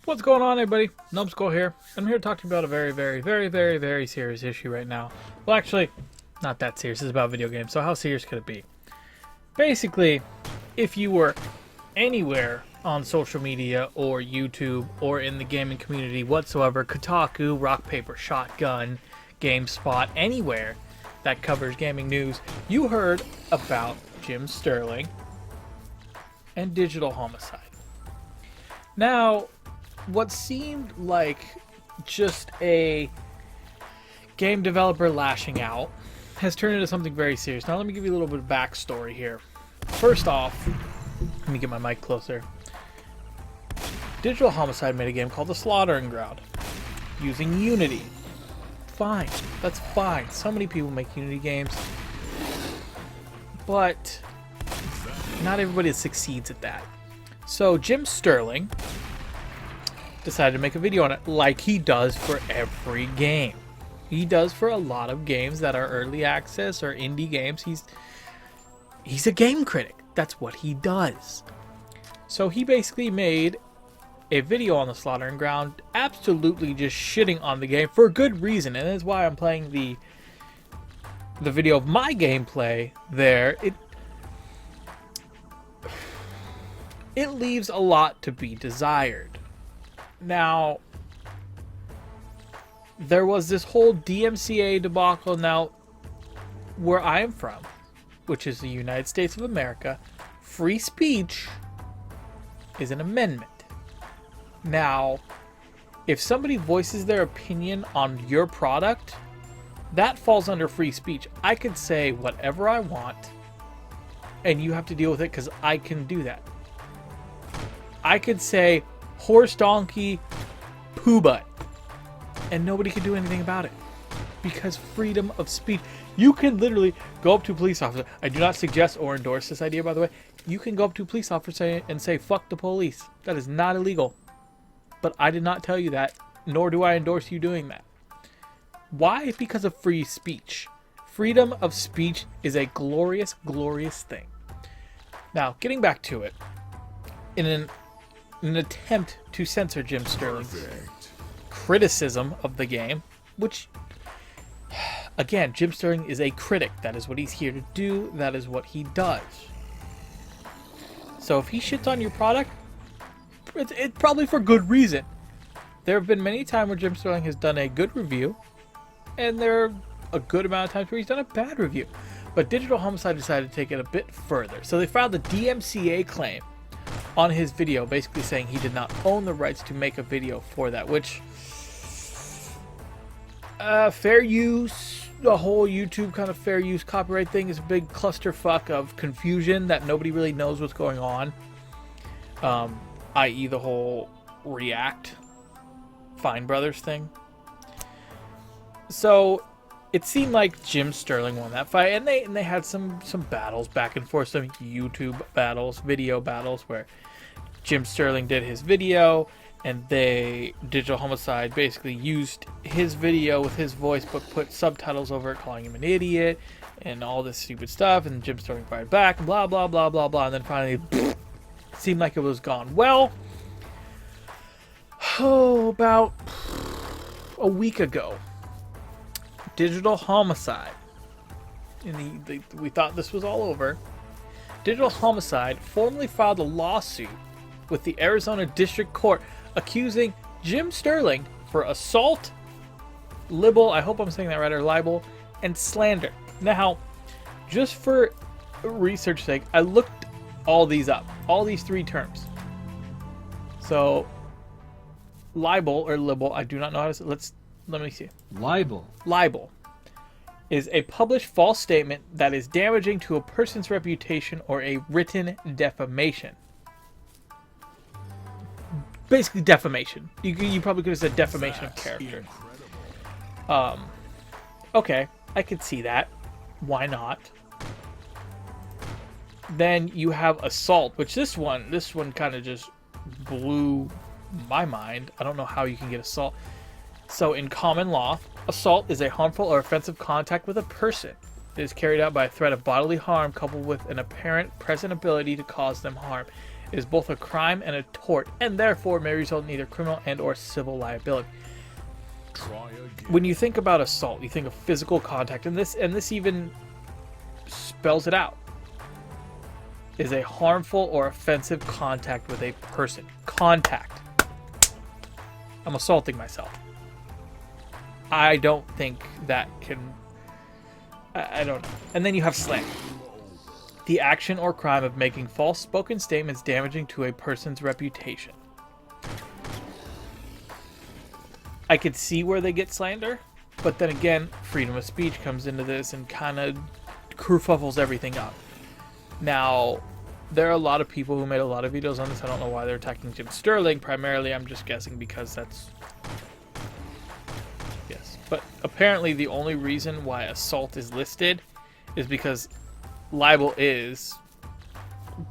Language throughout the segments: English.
What's going on, everybody? Numskull here. I'm here to talk to you about a very serious issue right now. Well, actually, not that serious. It's about video games, so how serious could it be? Basically, if you were anywhere on social media or YouTube or in the gaming community whatsoever, Kotaku, Rock, Paper, Shotgun, GameSpot, anywhere that covers gaming news, you heard about Jim Sterling and Digital Homicide. Now, what seemed like just a game developer lashing out has turned into something very serious. Now let me give you a little bit of backstory here. First off, let me get my mic closer. Digital Homicide made a game called The Slaughtering Ground using Unity. Fine, that's fine. So many people make Unity games, but not everybody succeeds at that. So Jim Sterling decided to make a video on it, like he does for every game. He does for a lot of games that are early access or indie games. He's a game critic. That's what he does. So he basically made a video on The Slaughtering Ground, absolutely just shitting on the game for good reason, and that's why I'm playing the video of my gameplay there. It leaves a lot to be desired. Now, there was this whole DMCA debacle. Now, where I am from, which is the United States of America, free speech is an amendment. Now, if somebody voices their opinion on your product, that falls under free speech. I could say whatever I want, and you have to deal with it because I can do that. I could say horse, donkey, poo butt, and nobody can do anything about it because freedom of speech. You can literally go up to a police officer. I do not suggest or endorse this idea, by the way. You can go up to a police officer and say fuck the police. That is not illegal, but I did not tell you that, nor do I endorse you doing that. Why? Because of free speech. Freedom of speech is a glorious thing. Now, getting back to it, in an attempt to censor Jim Sterling's criticism of the game, which, again, Jim Sterling is a critic. That is what he's here to do. That is what he does. So if he shits on your product, it's probably for good reason. There have been many times where Jim Sterling has done a good review, and there are a good amount of times where he's done a bad review. But Digital Homicide decided to take it a bit further. So they filed a DMCA claim on his video, basically saying he did not own the rights to make a video for that, which fair use, the whole YouTube kind of fair use copyright thing is a big clusterfuck of confusion that nobody really knows what's going on, i.e. the whole React Fine Brothers thing. So it seemed like Jim Sterling won that fight, and they had some battles back and forth, some YouTube battles, video battles, where Jim Sterling did his video, and Digital Homicide basically used his video with his voice, but put subtitles over it, calling him an idiot, and all this stupid stuff, and Jim Sterling fired back, and blah, blah, blah, blah, blah, and then finally, seemed like it was gone. Well, about a week ago, Digital Homicide, and we thought this was all over. Digital Homicide formally filed a lawsuit with the Arizona District Court accusing Jim Sterling for assault, libel, I hope I'm saying that right, or libel, and slander. Now, just for research sake, I looked all these up, all these three terms. So, libel or libel, I do not know how to say. Let me see. Libel is a published false statement that is damaging to a person's reputation or a written defamation. Basically defamation. You probably could have said defamation of character. Okay, I could see that. Why not? Then you have assault, which this one kind of just blew my mind. I don't know how you can get assault. So in common law, assault is a harmful or offensive contact with a person. It is carried out by a threat of bodily harm coupled with an apparent present ability to cause them harm. is both a crime and a tort, and therefore may result in either criminal and or civil liability. When you think about assault, you think of physical contact, and this even spells it out. Is a harmful or offensive contact with a person. Contact. I'm assaulting myself. I don't think that can... I don't know. And then you have slander. The action or crime of making false spoken statements damaging to a person's reputation. I could see where they get slander, but then again, freedom of speech comes into this and kind of kerfuffles everything up. Now, there are a lot of people who made a lot of videos on this. I don't know why they're attacking Jim Sterling. Primarily, I'm just guessing because that's... Yes. But apparently the only reason why assault is listed is because libel is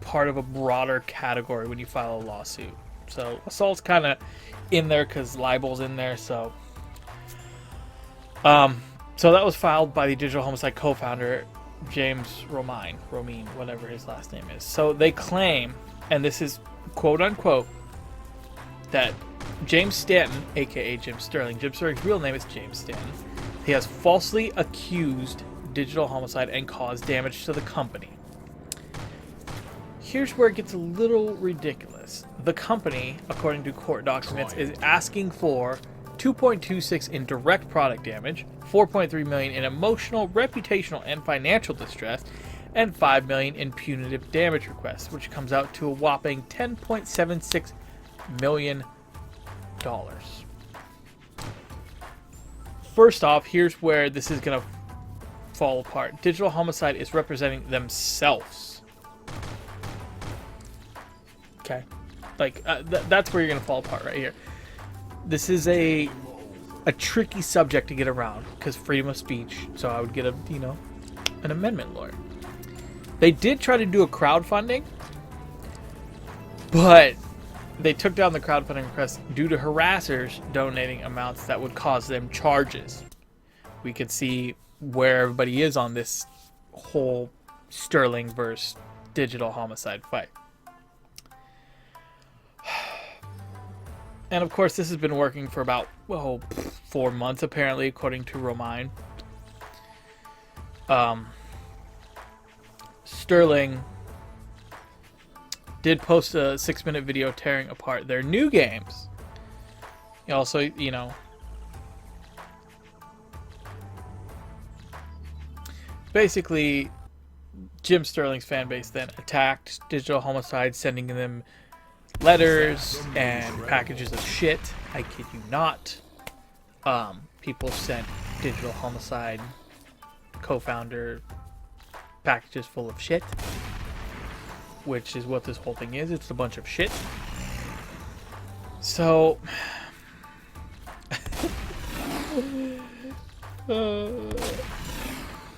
part of a broader category when you file a lawsuit. So assault's kind of in there because libel's in there. So so that was filed by the Digital Homicide co-founder James Romine, whatever his last name is. So they claim, and this is quote unquote, that James Stanton, aka Jim Sterling, Jim Sterling's real name is James Stanton, he has falsely accused Digital Homicide and caused damage to the company. Here's where it gets a little ridiculous. The company, according to court documents, is asking for $2.26 in direct product damage, $4.3 million in emotional, reputational, and financial distress, and $5 million in punitive damage requests, which comes out to a whopping $10.76 million. First off, here's where this is going to fall apart. Digital Homicide is representing themselves. Okay, like that's where you're gonna fall apart right here. This is a tricky subject to get around because freedom of speech. So I would get an amendment lawyer. They did try to do a crowdfunding, but they took down the crowdfunding request due to harassers donating amounts that would cause them charges. We could see where everybody is on this whole Sterling versus Digital Homicide fight. And of course, this has been working for about 4 months, apparently, according to Romine. Sterling did post a 6-minute video tearing apart their new games. He also, basically, Jim Sterling's fan base then attacked Digital Homicide, sending them letters and packages of shit. I kid you not. People sent Digital Homicide co-founder packages full of shit, which is what this whole thing is. It's a bunch of shit. So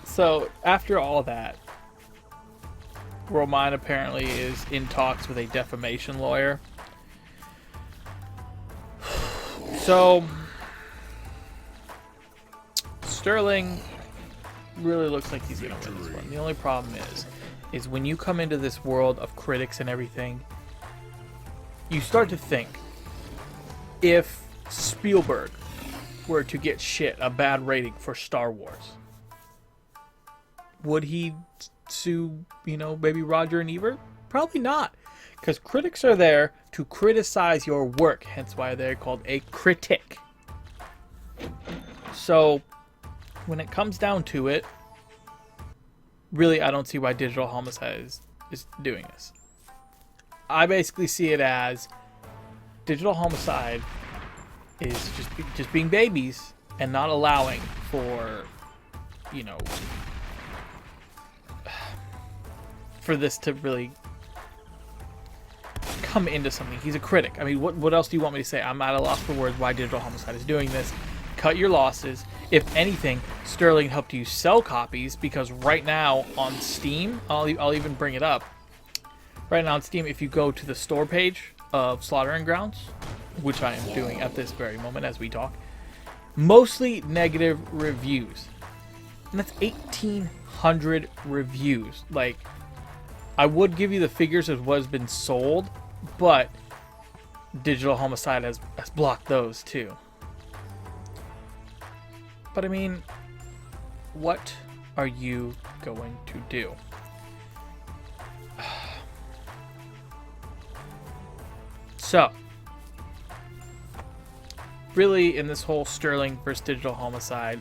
so after all that, Romine apparently is in talks with a defamation lawyer. So Sterling really looks like he's gonna win this one. The only problem is when you come into this world of critics and everything, you start to think, if Spielberg were to get a bad rating for Star Wars, would he sue, maybe Roger and Ebert? Probably not, because critics are there to criticize your work, hence why they're called a critic. So when it comes down to it, really, I don't see why Digital Homicide is doing this. I basically see it as Digital Homicide is just being babies and not allowing for, for this to really come into something. He's a critic. I mean, what else do you want me to say? I'm at a loss for words why Digital Homicide is doing this. Cut your losses. If anything, Sterling helped you sell copies, because right now on Steam, I'll even bring it up. Right now on Steam, if you go to the store page of Slaughtering Grounds, which I am doing at this very moment as we talk, mostly negative reviews. And that's 1,800 reviews. Like, I would give you the figures of what has been sold, but Digital Homicide has blocked those too. But I mean, what are you going to do? So, really, in this whole Sterling versus Digital Homicide,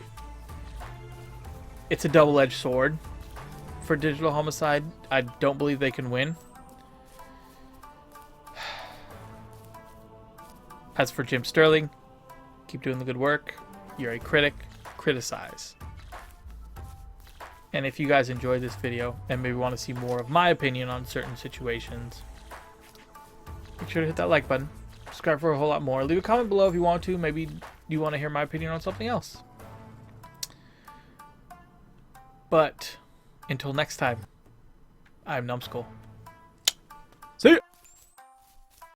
it's a double-edged sword for Digital Homicide. I don't believe they can win. As for Jim Sterling, keep doing the good work. You're a critic. Criticize. And if you guys enjoyed this video and maybe want to see more of my opinion on certain situations, make sure to hit that like button. Subscribe for a whole lot more. Leave a comment below if you want to. Maybe you want to hear my opinion on something else. But until next time, I'm Numskull.